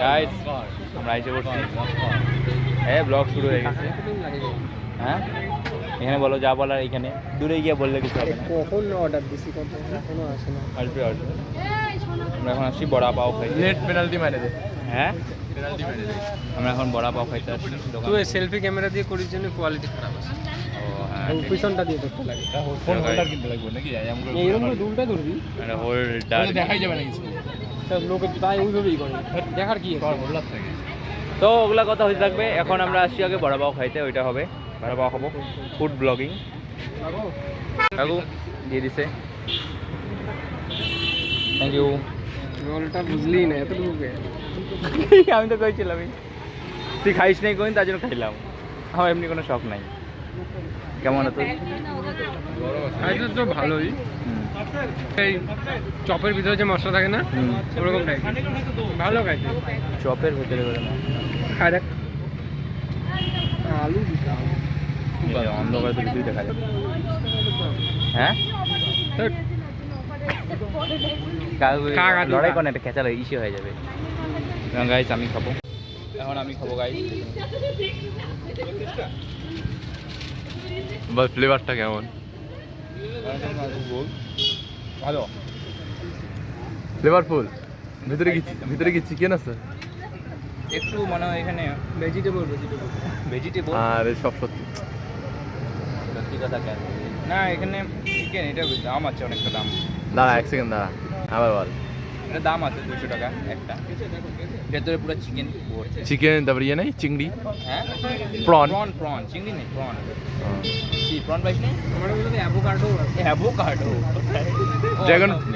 Guys আমরা এসে পড়ছি। হ্যাঁ ব্লগ শুরু হয়ে গেছে। হ্যাঁ এখানে বলো যা বলার, এখানে দূরে গিয়ে বললে কিছু হবে না। কখন অর্ডার দিছি, কত এখনো আসে না। আসবে আসবে। আমরা এখন আসছি বড়া পাও খাই। নেট পেনাল্টি মেরে দে, হ্যাঁ পেনাল্টি মেরে দে। আমরা এখন বড়া পাও খাইতে আসছি দোকানে। তুই সেলফি ক্যামেরা দিয়ে করিস জন্য কোয়ালিটি খারাপ আছে। ও হ্যাঁ ঠিক। পিছনটা দিয়ে দেখতে লাগে। ফোন হোল্ডার কিনতে লাগবে নাকি? এইরকম করে দুলটা ধরবি, এটা হোল্ডার দেখাই যাবে না কিছু। তা লোকে তাই ওইভাবেই করে। দেখার কি আছে? হোল্ডার থাকে। তো ওগুলা কথা হয়ে থাকবে। এখন আমরা আসছি আগে বড়া পাও খাইতে, ওইটা হবে বড়া পাও খাবো। ফুড ব্লগিং কাকু দিয়ে দিছে, থ্যাংক ইউ। রোলটা বুঝলি না এতটুকু। আমি তো কইছিলামই তুই খাইস নাই কোন, তার জন্য খাইলাম। আমার এমনি কোনো শখ নাই। কেমন হতো? খাইতে তো ভালোই। এই চপের ভিতরে যে মশলা থাকে না, ওরকম টাইপ ভালো খাইতে। চপের ভেতরে করে না, খাই দেখ আলু দিতে হবে। এই অন্ধকারে তো কিছুই দেখা যায়। হ্যাঁ লড়াই করে একটা খেঁচালো ইসে হয়ে যাবে। গাইস আমি খাবো, এখন আমি খাবো গাইস। বল ফ্লেভারটা কেমন? ভালো, ফ্লেভারফুল। ভিতরে কি চিকেন আছে? একটু মনে হয় এখানে ভেজিটেবল ভেজিটেবল। আরে সব সত্যি। সত্যি কথা কেন না, এখানে চিকেন এটা দাম আছে, অনেকটা দাম। দাঁড়া এক সেকেন্ড দাঁড়া, আবার বল। এটা দাম আছে 200 টাকা একটা, ভেতরে পুরো চিকেন। চিকেন, তারপর ইয়ে নেই চিংড়ি, হ্যাঁ প্রন। প্রন চিংড়ি নেই, প্রন কি প্রন পাইস নেই? আমার বলতে অ্যাভোকাডো আছে। অ্যাভোকাডো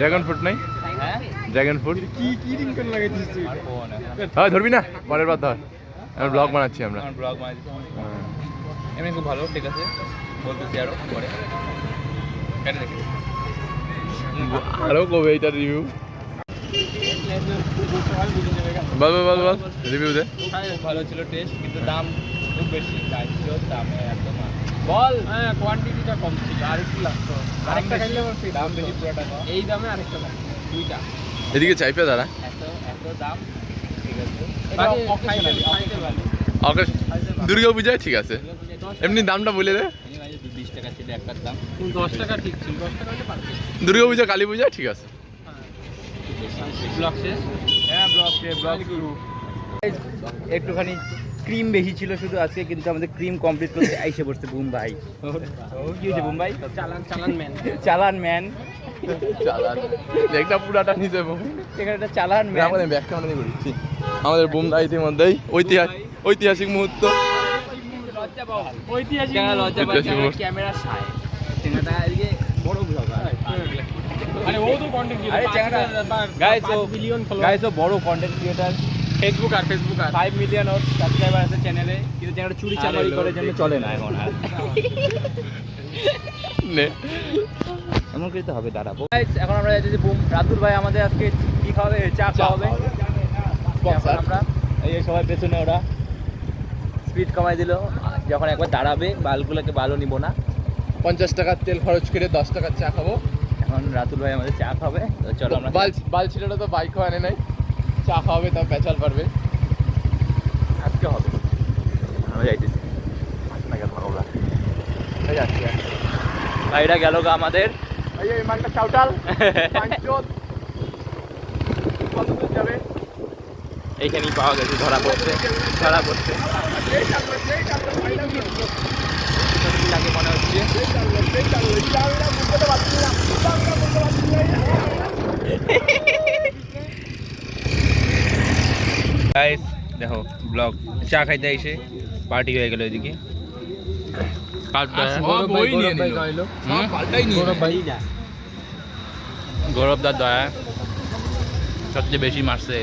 ড্রাগন ফ্রুট নাই? হ্যাঁ ড্রাগন ফ্রুট কি রিংটন লাগাইছিস তুই? আর ফোন হ্যাঁ ধরবি না, পরের বার ধর। আমরা ব্লগ বানাচ্ছি আমরা। আমার ব্লগ বানাচ্ছি এমনি খুব ভালো, ঠিক আছে বলতেছি আরো পরে কেটে দেখি। আরো কবে এইটার রিভিউ? বল রিভিউ দে। খুব ভালো ছিল টেস্ট, কিন্তু দাম খুব বেশি। দামে একদম বল। হ্যাঁ কোয়ান্টিটিটা কম ছিল, আরেকটু লাগতো। আরেকটা খাইলে আমার দাম বেশি পুরোটা কম। এই দামে আরেকটা লাগতো, দুইটা। এদিকে চাইপে দাঁড়া। এত দাম, ঠিক আছে ওকে দুর্গা পূজায় ঠিক আছে, এমনি দামটা বলে দে। 20 টাকা ছিল একটার দাম। 10 টাকা ঠিক ছিল, 10 টাকা হলে পারবে। দুর্গা পূজা কালী পূজায় ঠিক আছে। ব্লগ শেষ। হ্যাঁ ব্লগ শুরু। একটুখানি ক্রিম বেশি ছিল শুধু আজকে, কিন্তু আমাদের ক্রিম কমপ্লিট করতে আইসে পড়ছে বুম ভাই। কি হয়েছে বুম ভাই? চালান ম্যান। চালান ম্যান, একটা পুরাটা নিতে এখানে একটা চালান ম্যান। আমাদের ব্যাখ্যা আমরা করেছি আমাদের বোমদা ইতিমধ্যেই ঐতিহাসিক মুহূর্ত। ঐতিহাসিক লজ্জা পাই ক্যামেরা সাই চেঙ্গাটা এদিকে বড় ব্লগার। মানে ও তো কন্টেন্ট আরে চেঙ্গাটা গাইস ও মিলিয়ন ফলোয়ার। গাইস ও বড় কন্টেন্ট ক্রিয়েটর, ফেসবুক আর 5 মিলিয়ন ওর সাবস্ক্রাইবার আছে চ্যানেলে, কিন্তু চ্যানেলটা চুরি চামারি করে জন্য চলে না এখন আর। নে এমন করতে হবে, দাঁড়াবো গাইস। এখন আমরা যাচ্ছি বুম। রাতুল ভাই আমাদের আজকে কি খাওয়াবে? চা খাওয়াবে। এখন আমরা এই যে সবাই পেছনে, ওরা স্পিড কমাই দিল। যখন একবার দাঁড়াবে বালগুলোকে বালও নিব না। 50 টাকার তেল খরচ করে 10 টাকার চা খাবো। এখন রাতুল ভাই আমাদের চা খাবে, তো চলো আমরা। বাল ছেলেটা তো বাইকও আনে নাই, চা খাওয়াবে তাও পেঁচাল পারবে। আজকে হবে, আমরা যাইতেছি। ভাইরা গেল গা আমাদের। এই মালটা চাউটাল পাঁচজোত কত দূর যাবে? এইখানেই পাওয়া গেছে, ধরা পড়ছে। লাগে মনে হচ্ছে। গাইস দেখো ব্লগ, চা খাইতে এসে পার্টি হয়ে গেল এদিকে। গৌরবদার দয়া সবচেয়ে বেশি মারছে।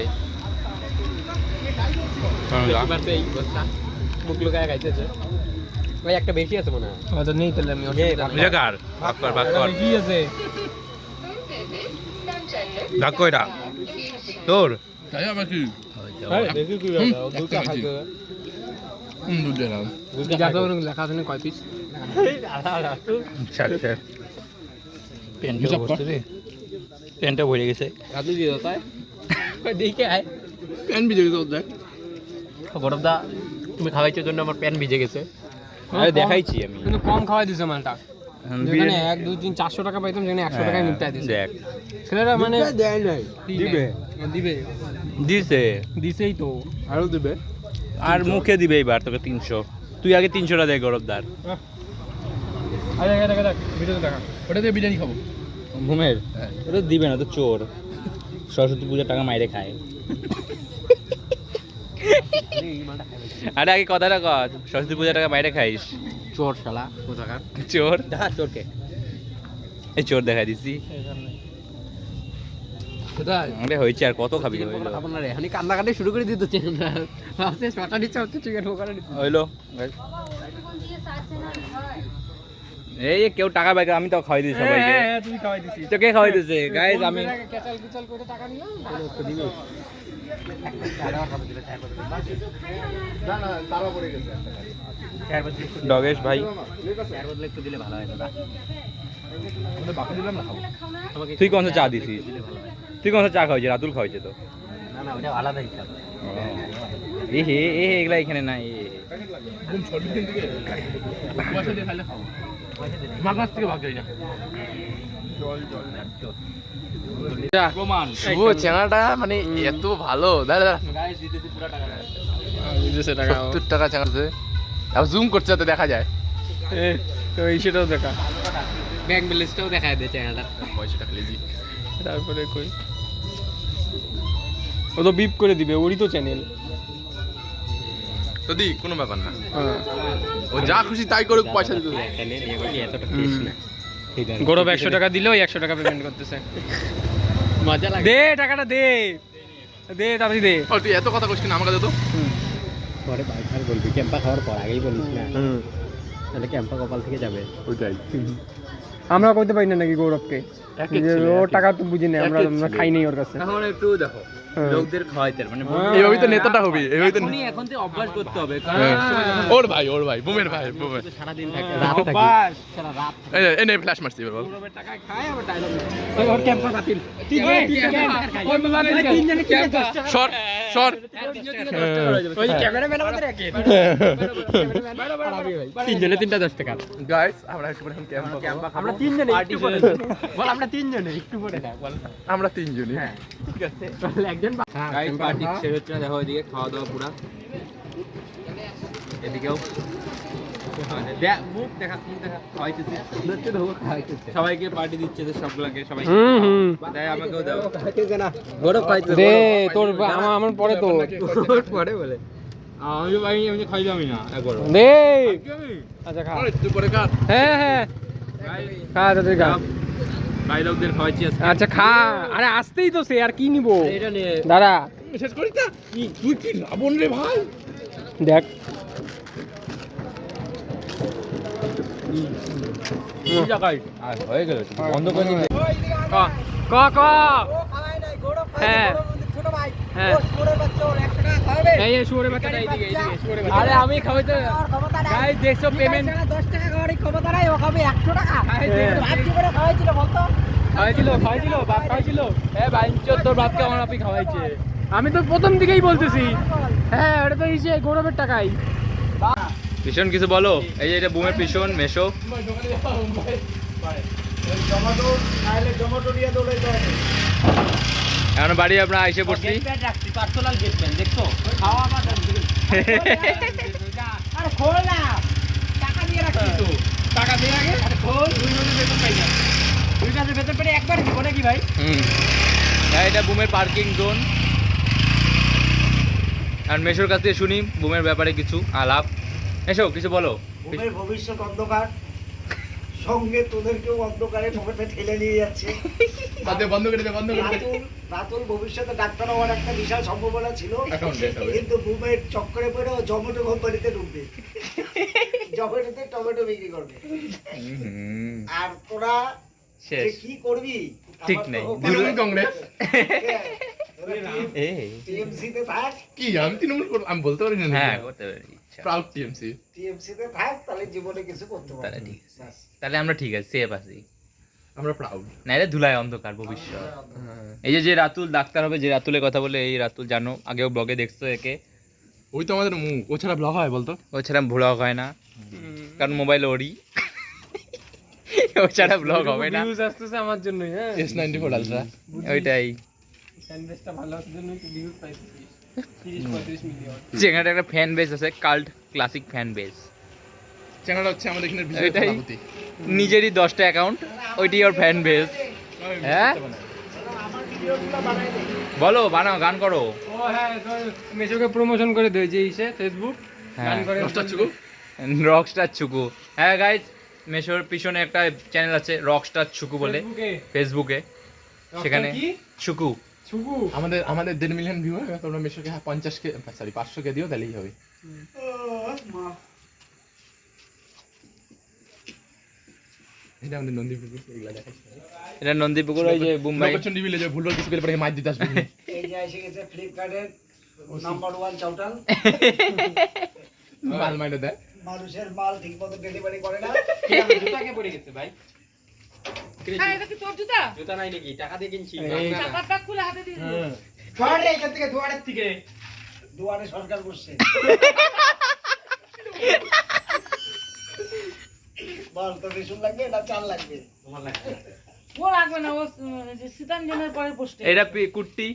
মুখ লুকায় খাইতেছে ভাই, একটা বেশি আছে মনে হয়। হয়তো নেই, তাহলে আমি কি আছে ভাগ এটা তোর তাই আবার কি লেখা আছে কয় পিস? পেনটা ভরে গেছে। দেখে আয় প্যান ভিজে গেছে ওর দেখ। গৌরবদা তুমি খাওয়াইছো জন্য আমার প্যান ভিজে গেছে। আরে দেখাইছি আমি। কিন্তু কম খাওয়াই দিছে মালটা, এখন যেখানে বিরিয়ানি- 1 2 3 400 টাকা পাইতাম সেখানে 100 টাকায় নিপটাই দিছে। দেখ ছেলেরা মানে দেয় নাই। দিবে দিবে দিছে দিছেই তো। আরো দেবে। আর মুখে দিবে এবার তোকে 300। তুই আগে 300টা দে গৌরবদার। আরে দেখ ভিডিওতে দেখা। ওটা দিয়ে বিরিয়ানি খাবো। ঘুমের ওটা দিবে না তো, চোর। সরস্বতী পূজার টাকা মাইরে খায়। আরে আগে কথাটা কর, সরস্বতী পূজার টাকা মাইরে খাইস। চোর শালা কোথাকার। চোর দেখা চোরকে। এই চোর দেখাই দিছি। কোথায়? আরে হয়েছে আর কত খাবি? হইলো আপনার এখানে কান্দাকাটি শুরু করে দিতে চেন না। ভাবছে শটা দিচ্ছে হচ্ছে চিকেন পকোড়া দিচ্ছে। হইলো এই কেউ টাকা বাইকে আমি তো খাওয়াই দিছি সবাইকে। হ্যাঁ তুমি খাওয়াই দিছিস। তো কে খাওয়াই দিছে গাইস? আমি কেচাল কেচাল করে টাকা নিলাম। না না তারা পড়ে গেছে। ডগেশ ভাই, এর বদলে একটু দিলে ভালো হয় দাদা। ওটা বাকি দিলাম না খাবো। আমাকে তুই কোন চা দিছিস? তুই কোন চা খাওয়াইছিস? রাতুল খাওয়াইছে তো। না না ওটা আলাদা হিসাব। এ হে এগুলা এখানে নাই। ঘুম ছড়ি দিন থেকে পয়সা দিয়ে খাইলে খাবো। মাগাস থেকে ভাগ যাই না। প্রমাণ শুভ চেনাটা মানে এত ভালো। দাঁড়া দাঁড়া। গাইস দিতেছি পুরো টাকা। দিতেছে টাকা। 70 টাকা চেনাছে। আর জুম করছে যাতে দেখা যায়। তো এই সেটাও দেখা। ব্যাংক ব্যালেন্সটাও দেখায় দে চ্যানেলটা। পয়সাটা খালি দি। তারপরে কই ও তো বিপ করে দিবে, ওরই তো চ্যানেল। তো দি কোনো ব্যাপার না। হ্যাঁ ও যা খুশি তাই করুক, পয়সা দিতে হবে। চ্যানেল নিয়ে বলি এতটা টেস্ট না। গৌরব 100 টাকা দিলেও 100 টাকা পেমেন্ট করতেছে। মজা লাগে। দে টাকাটা দে দে তাড়াতাড়ি দে। ও তুই এত কথা কইছিস না, আমাকে দে তো। পরে বাইকার বলবি, ক্যাম্পা খাওয়ার পর আগেই বলিস না, তাহলে ক্যাম্পা কপাল থেকে যাবে। ওইটাই। আমরা কইতে পারি না নাকি গৌরবকে একই যে ছিল, ও একই। টাকা তো বুঝি না, আমরা একই আমরা ছিল। খাই নাই ওর কাছে। এখন একটু দেখো হ্যাঁ। লোকদের খাওয়াইতে মানে এইভাবেই তো নেতাটা হবে। এইভাবেই তো এখন থেকে অভ্যাস করতে হবে। কারণ হ্যাঁ। একসময় যখন- ওর ভাই বুমের ভাই বুমের। সারাদিন থাকে, রাত থাকে, বাস সারা রাত এই নে ফ্ল্যাশ মারছি এবার বল। গৌরবের টাকায় খায় আবার ডায়লগ। ওর ক্যাম্পা বাতিল। ওই মানে তিনজনে ক্যাম্পা। Short short. ওই ক্যামেরাম্যান আমাদের একই। তিনজনে 10 টাকা। গাইস আমরা একটু পরে এখন ক্যাম্প আমরা তিনজনে Party একটু পরে। চলে বল আমরা তিনজনে একটু পরে না বল। আমরা তিনজনই। ঠিক আছে। তাহলে একজন গাইস পার্টি শেষ হচ্ছে না, দেখো এদিকে খাওয়া দাওয়া পুরা। এদিকেও দেখ মুখ দেখা খাওয়াইতেছি সবাইকে, পার্টি দিচ্ছে তো সবগুলাকে সবাই। তাই আমাকেও দাও। গৌরব খাইতে দে তোর আমার পরে তো পরে বলে আমি খাইলামই না গৌরব। দে। আচ্ছা খা। আরে তুই পরে কাট। হ্যাঁ হ্যাঁ খা তাদের খা। ভাই লোকদের খাওয়াচ্ছি আজকে। আচ্ছা খা। আরে আসতেই তো সে, আর কি নিবো এটা নিয়ে দাঁড়া মেসেজ করিস না। তুই কি রাবণ রে ভাই। দেখ। আর হয়ে গেল, বন্ধ করে দিতে। ক ক ক হ্যাঁ হ্যাঁ এই এই শুয়োরের বাচ্চাটা এইদিকে এইদিকে শুয়োরের বাচ্চা। আরে আমি খাওয়াইতে গাইস দেখছো পেমেন্ট 10 টাকা খাওয়ার ক্ষমতা নাই, ও খাবে 100 টাকা। ভাত কি করে খাওয়াইছিল বলতো? খাওয়াইছিল বাপ খাওয়াইছিল। হ্যাঁ বাইঞ্চোর তোর বাপকে আমার বাপই খাওয়াইছে। আমি তো প্রথম দিকেই বলতেছি। হ্যাঁ এটা তো ইসে গৌরবের টাকাই। পিছন কিছু বলো। এই যে এটা বুমের পিছন মেশো। এখন বাড়ি আমরা এসে পড়ছি। পার্সোনাল গেটম্যান দেখছো খাওয়া বা আরে খোল না, টাকা দিয়ে রাখছি তো। টাকা দিয়ে আগে খোল, 2 মাসের বেতন পাই না। 2 মাসের বেতন পেলে একবার দিব নাকি ভাই? এটা বুমের পার্কিং জোন। আর মেশোর কাছ থেকে শুনি বুমের ব্যাপারে কিছু আলাপ। এসো কিছু বলো। ভূমের ভবিষ্যৎ অন্ধকার, সঙ্গে তোদেরকেও অন্ধকারে ঠোঁটে ঠেলে নিয়ে যাচ্ছে। বন্ধ করে দে বন্ধ করে দে। রাতুল ভবিষ্যতে ডাক্তার হওয়ার একটা বিশাল সম্ভাবনা ছিল, এখন বেশ হবে। কিন্তু ভূমের চক্করে পড়ে ও জমেটো কোম্পানিতে ঢুকবে। জমেটোতে টমেটো বিক্রি করবে। আর তোরা শেষ। যে কি করবি ঠিক নেই। তৃণমূল কংগ্রেস। টিএমসিতে থাক, কি আমি তৃণমূল আমি বলতে পারি না। হ্যাঁ করতে পারি। Proud TMC. টিএমসিতে থাক, তাহলে জীবনে কিছু করতে তাহলে পারবি। ঠিক আছে। তাহলে আমরা ঠিক আছে, সেফ আছি। আমরা প্রাউড। না এটা ধুলায় অন্ধকার ভবিষ্যৎ। এই যে রাতুল ডাক্তার হবে, যে রাতুলের কথা বলে, এই রাতুল জানো, আগেও ব্লগে দেখছো একে। ওই তো আমাদের মুখ, ও ছাড়া ব্লগ হয় বলতো? ও ছাড়া ব্লগ হয় না, কারণ মোবাইল ওরই। ও ছাড়া ব্লগ হবে না। ভিউজ আসতেছে আমার জন্যই। হ্যাঁ S94 আলট্রা। ওইটাই। ফ্যানবেসটা ভালো আসার জন্যই তো ভিউজ পাইছি 30-35 মিলিয়ন। যেখানে একটা ফ্যান বেস আছে, কাল্ট ক্লাসিক ফ্যান বেস। চ্যানেলটা হচ্ছে আমাদের এখানে বিজয় ওইটাই। সভাপতি। নিজেরই 10টা অ্যাকাউন্ট, ওইটাই ওর ফ্যান বেস। হ্যাঁ বলো, বানাও, গান করো। ও হ্যাঁ, তো মেশোকে প্রমোশন করে দেয় যে ইসে ফেসবুক গান করে নষ্ট চুকু। রকস্টার চুকু। হ্যাঁ গাইজ, মেশোর পিছনে একটা চ্যানেল আছে রকস্টার চুকু বলে, ফেসবুকে। সেখানে কি চুকু। ছুকু আমাদের 1.5 মিলিয়ন ভিউ হয়, তোমরা মেশোকে 500 দিও, তাহলেই হবে। এটা আমাদের নন্দীপুর, এগুলা দেখাচ্ছি। এটা নন্দীপুকুর, ওই যে মুম্বাই। লোকচন্ডী ভিলেজে ভুলভাল কিছু পেলে পরে মাছ দিতে আসবে। এই যে এসে গেছে ফ্লিপকার্টের নাম্বার 1 চাউটাল। মাল মাইনে দেয়। মানুষের মাল ঠিক মতো ডেলিভারি করে না। জুতা কে পড়ে গেছে ভাই? হ্যাঁ, এটা কি তোর জুতা? জুতা নাই নাকি? টাকা দিয়ে কিনছি। চাপাটা খুলে হাতে দিয়ে দিবি। সর রে এখান থেকে, দুয়ারের থেকে। দুয়ারে সরকার বসছে। বল তো রেশন লাগবে না চাল লাগবে? ও লাগবে না, ও যে সীতাঞ্জনের পরে পোস্টে। এটা কুর্তি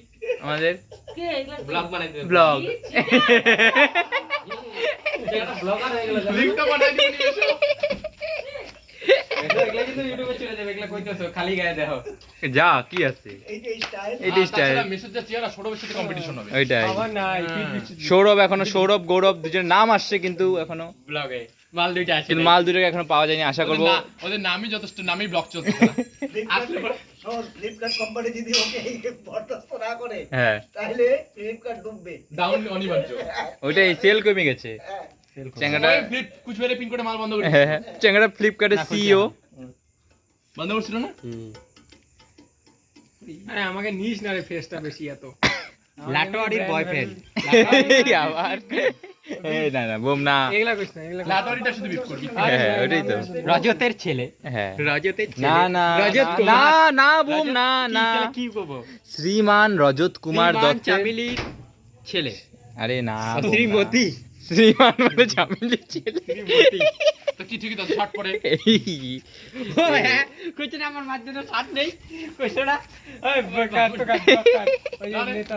আমাদের কে এগুলা কি? ব্লগ বানাই দিও। ব্লগ। এটা ব্লগার হয়ে গেল। লিংকটা বানাই দিবি মেশো। এগুলা কিন্তু ইউটিউবে চলে যাবে, এগুলা কইতেছো খালি গায়ে দেখো। যা কি আছে, এই যে স্টাইল। এইটাই স্টাইল। মেসেজ যা চেয়ার সৌরভের সাথে কম্পিটিশন হবে। ওইটাই। আবার নাই সৌরভ এখনো, সৌরভ গৌরব দুজনের নাম আসছে কিন্তু এখনো, ব্লগে মাল দুইটা আছে। কিন্তু মাল দুটোকে এখনো পাওয়া যায়নি। আশা করবো ওদের নামই যথেষ্ট, নামই ব্লগ চলছে না। ফ্লিপকার্ট কোম্পানি যদি ওকে বরদাস্ত না করে, হ্যাঁ তাহলে ফ্লিপকার্ট ডুববে। ডাউন অনিবার্য। ওইটাই, সেল কমে গেছে হ্যাঁ। চ্যাংড়াটা। ফ্লিপ কুছ মেরে পিন করে মাল বন্ধ করে হ্যাঁ, চ্যাংড়া ফ্লিপকার্টের সিইও। বন্ধ করছিল না? আরে আমাকে নিস না রে, ফেসটা বেশি এত। লাটোয়ারির বয়ফ্রেন্ড। আবার এই না না বোম না। এগুলা কইছ না, এগুলা লাটোয়ারিটা শুধু বিট করবি। হ্যাঁ ওইটাই তো। রজতের ছেলে। হ্যাঁ রজতের ছেলে। না না রজত না, কুমার। না না বোম না না, কি করবো? শ্রীমান রজত কুমার দত্তের। চামেলির ছেলে। আরে না বোম না। শ্রীমতী। শ্রীমান মানে চামেলির ছেলে। তো কি ঠিকই তো শর্ট পরে। এই, ও হ্যাঁ, কইছে না আমার মাঝে তো শার্ট নেই। কইছে না? ওই বকার তো কাট। ওই যে নেতা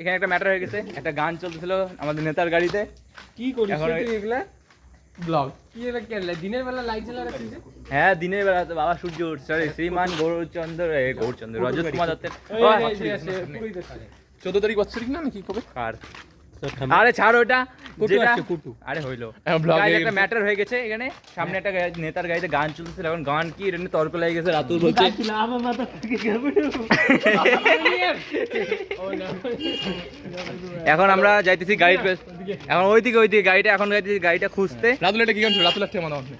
এখানে একটা ম্যাটার হয়ে গেছে, একটা গান চলতেছিল আমাদের নেতার গাড়িতে। কি করিস এখন তুই এগুলা? ব্লগ। কি এগুলা কেলা দিনের বেলা লাইট জ্বালা রাখিস? হ্যাঁ দিনের বেলা তো বাবা সূর্য, সরি শ্রীমান গৌরচন্দ্র, গৌরচন্দ্র রজত কুমার দত্তের। ওই ও, এই যে আছে পুরোই তো। 14 তারিখ বছরিক না নাকি কবে? কার? আরে ছাড় ওটা, কুটু যেটা- আসছে, কুটু। আরে হইলো ব্লগে গাইজ, একটা ম্যাটার হয়ে গেছে এখানে। সামনে একটা নেতার গাড়িতে গান চলতেছিল, এখন গান কি এটা নিয়ে তর্ক লেগে গেছে। রাতুল বলছে আমার মাথা থেকে গেল। এখন আমরা যাইতেছি গাড়ির এখন ওইদিকে গাড়িটা, এখন যাইতেছি গাড়িটা খুঁজতে। রাতুল এটা কি গান ছিল? রাতুলের থেকে মতামত নেই।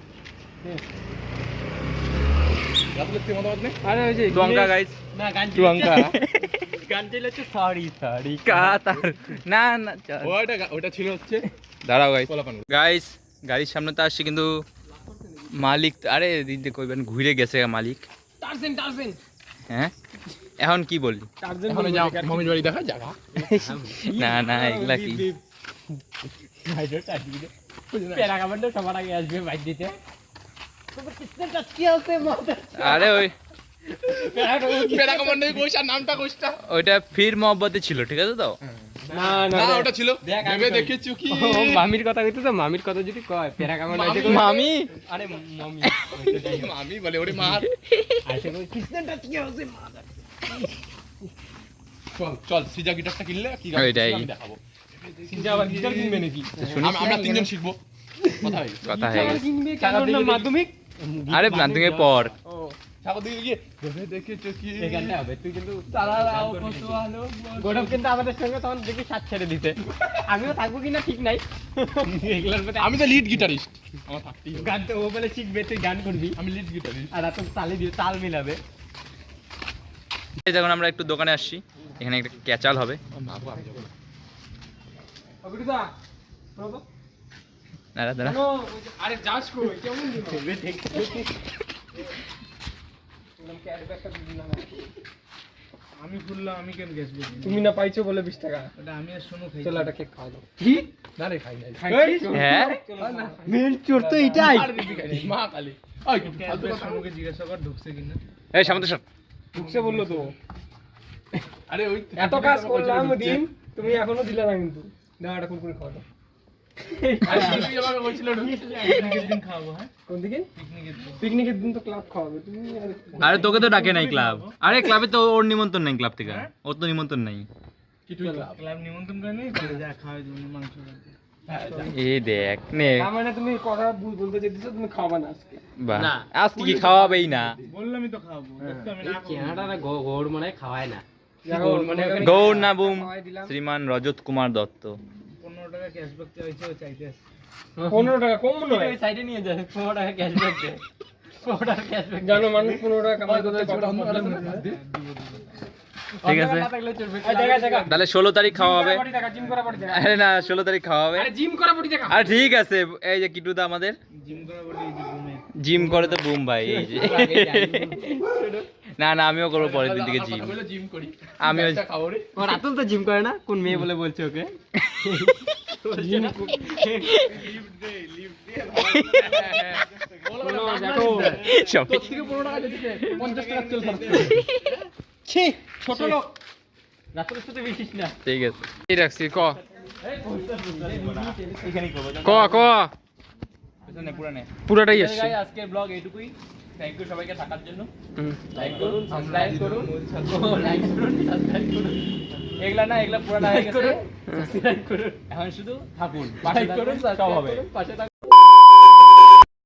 রাতুলের থেকে মতামত নেই। আরে ওই যে টুয়াঙ্কা গাইজ, না গান টুয়াঙ্কা গান চাইলে সরি সরি। কাতার। না না ওটা ছিল হচ্ছে দাঁড়াও গাইজ। পোলাপান। গাইজ গাড়ির সামনে তো আসছে কিন্তু মালিক, আরে দিদি কইবেন ঘুরে গেছে মালিক। টার্জেন হ্যাঁ এখন কি বললি? টার্জেন এখন যা মমির বাড়ি দেখা জায়গা। না না এগুলা কি? প্যারা কামান্ডো সবার আগে আসবে বাইক দিতে। আরে ওই পেড়া কমান্ডো কইছা নামটা কইছা। ওইটা ফির মহব্বতে ছিল, ঠিক আছে তো? না না না ওটা ছিল। ভেবে দেখেছো কি? ও মামির কথা কইতে তো, মামির কথা যদি কয় পেরা কামড় আইতে কই মামি আরে মমি আমি বলে ওরে মার। আইতে কই কৃষ্ণটা কি হচ্ছে মা। চল সিজা গিটারটা কিনলে কি গান ওইটাই। আমি দেখাবো। সিনজা আবার গিটার কিনবে নাকি? আমরা তিনজন শিখবো। কথা হই। কথা হয়ে আবার গেছে। কিনবে কেন না মাধ্যমিক? আরে মাধ্যমিকের পর ও সাগর দিকে গিয়ে ভেবে দেখেছো কি? এখানটা হবে তুই কিন্তু তারাও কত আলো গৌরব কিন্তু আমাদের সঙ্গে তখন দেখি সাথ ছেড়ে দিতে। আমিও থাকবো কিনা ঠিক নাই। এগুলোর মধ্যে আমি তো লিড গিটারিস্ট। আমার থাকতেই হবে। গান তো ও বলে শিখবে, তুই গান করবি আমি লিড গিটারিস্ট। আর এত তালে দিয়ে তাল মিলাবে। যখন আমরা একটু দোকানে আসছি, এখানে একটা ক্যাচাল হবে। অগ্রিদা প্রভু দাঁড়া দাঁড়া, নো আরে যাস কই কেমন দিন আমি খুললাম, আমি কেন গ্যাস বলি? তুমি না পাইছো বলে 20 টাকা। ওটা আমি আর শোনো খাই। চলো একটা কেক খাওয়া দাও। না রে খাই নাই। হ্যাঁ মেন চোর তো এটাই। আর দিদি খাই নাই, মা কালী। ওই ফালতু কথা শোনোকে জিজ্ঞাসা কর ঢুকছে কিনা। এই সামনে সর ঢুকছে বললো তো। আরে ওই এত কাজ করলাম দিন, তুমি এখনো দিলে না কিন্তু। দাও একটা কুরকুরে খাওয়া দাও। আরে তুই আমাকে বলছিল পিকনিকের দিন খাবো, হ্যাঁ? কোন দিকে? পিকনিকের দিন। পিকনিকের দিন তো ক্লাব খাওয়াবে তুমি। আরে তোকে তো ডাকে নাই ক্লাব আরে ক্লাবে তো ওর নিমন্ত্রণ নাই ক্লাব থেকে ওর তো নিমন্ত্রণ নাই কি তুই ক্লাব নিমন্ত্রণ করে নেই? তাহলে যা খাওয়াই দিবি মাংস ভাত। হ্যাঁ যা। এই দেখ নে তার মানে তুমি কথা বলতে চাইতেছো তুমি খাওয়াবা না আজকে। বাহ আজকে কি খাওয়াবেই না বললামই তো খাওয়াবো। দেখতো আমি না খাবো। গৌড় মানে খাওয়ায় না। গৌর না বুম শ্রীমান রজত কুমার দত্ত 15 টাকা ক্যাশব্যাক চাইছে, ও চাইতে আসছে। 15 টাকা কম নয়। সাইডে নিয়ে যায় 15 টাকা ক্যাশব্যাক দে। 15 টাকা ক্যাশব্যাক জানো মানুষ 15 টাকা কামাই করতে কত ঠিক আছে জায়গা তাহলে 16 তারিখ খাওয়া হবে টাকা জিম করা পড়ি টাকা। আরে না 16 তারিখ খাওয়া হবে আরে জিম করা পড়ি টাকা। আরে ঠিক আছে এই যে কিটুদা আমাদের জিম করা বলি এই যে ঘুমে। জিম করে তো বুম ভাই এই যে না না আমিও করবো পরের দিন থেকে জিম বলে জিম করি। আমিও একটা খাবো রে। ও রাতুল তো জিম করে না, কোন মেয়ে বলে বলছে ওকে? জিম দেখো সব থেকে 15 টাকা দিতে 50 টাকা তেল খরচ ছি ছোট লোক। রাতের সাথে বেশিস না। ঠিক আছে এই রাখছি ক এখানেই করবো ক ক পেছনে পুরানে পুরোটাই আসছে। আজকের ব্লগ এইটুকুই থ্যাংক ইউ সবাইকে থাকার জন্য হুম। লাইক করুন সাবস্ক্রাইব করুন লাইক করুন সাবস্ক্রাইব করুন এগুলা না এগুলা পুরানা হয়ে গেছে সাবস্ক্রাইব করুন এখন শুধু থাকুন পাশে করুন সব হবে